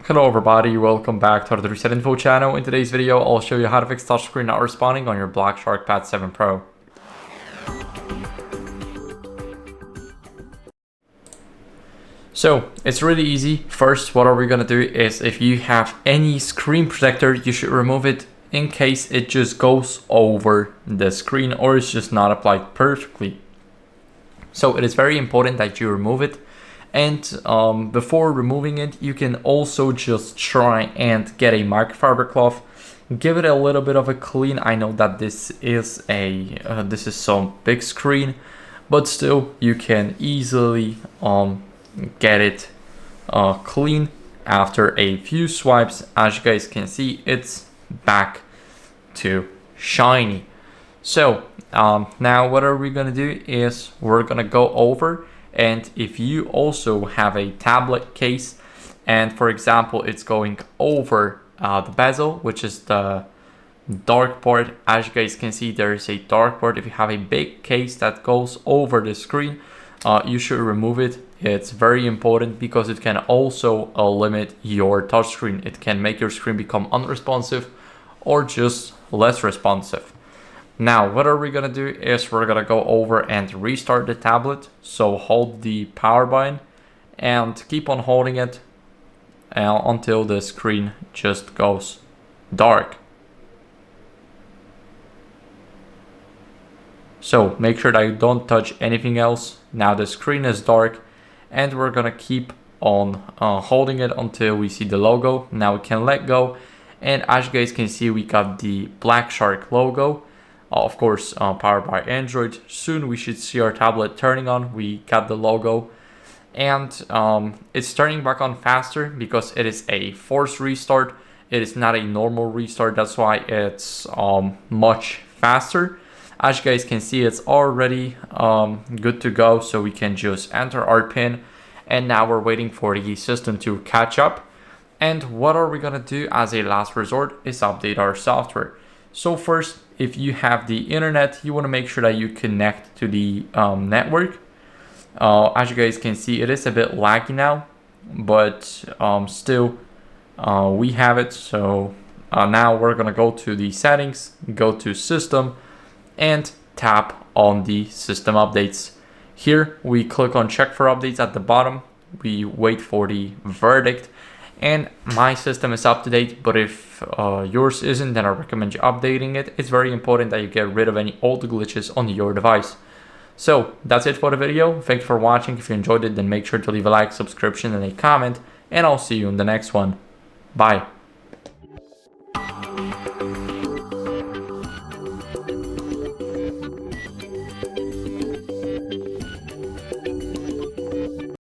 Hello everybody, welcome back to the HardReset.Info channel. In today's video, I'll show you how to fix touchscreen not responding on your BlackShark Pad 7 Pro. So, it's really easy. First, what are we gonna do is if you have any screen protector, you should remove it in case it just goes over the screen or it's just not applied perfectly. So it is very important that you remove it. And before removing it, you can also just try and get a microfiber cloth, give it a little bit of a clean. I know that this is some big screen, but still you can easily get it clean after a few swipes. As you guys can see, it's back to shiny. So now what are we gonna do is we're gonna go over, and if you also have a tablet case and for example it's going over the bezel, which is the dark part, as you guys can see there is a dark part. If you have a big case that goes over the screen, you should remove it. It's very important because it can also limit your touchscreen. It can make your screen become unresponsive or just less responsive. Now, what are we gonna do is we're gonna go over and restart the tablet. So hold the power button and keep on holding it until the screen just goes dark. So make sure that you don't touch anything else. Now the screen is dark and we're gonna keep on holding it until we see the logo. Now we can let go, and as you guys can see, we got the BlackShark logo. Of course, powered by Android. Soon we should see our tablet turning on. We got the logo, and it's turning back on faster because it is a forced restart. It is not a normal restart. That's why it's much faster. As you guys can see, it's already good to go. So we can just enter our PIN, and now we're waiting for the system to catch up. And what are we gonna do as a last resort is update our software. So first, if you have the internet, you want to make sure that you connect to the network. As you guys can see, it is a bit laggy now, but still we have it. So now we're gonna go to the settings, go to system, and tap on the system updates. Here we click on check for updates at the bottom. We wait for the verdict, and my system is up to date, but if yours isn't, then I recommend you updating it. It's very important that you get rid of any old glitches on your device. So that's it for the video. Thanks for watching. If you enjoyed it, then make sure to leave a like, subscription, and a comment, and I'll see you in the next one. Bye.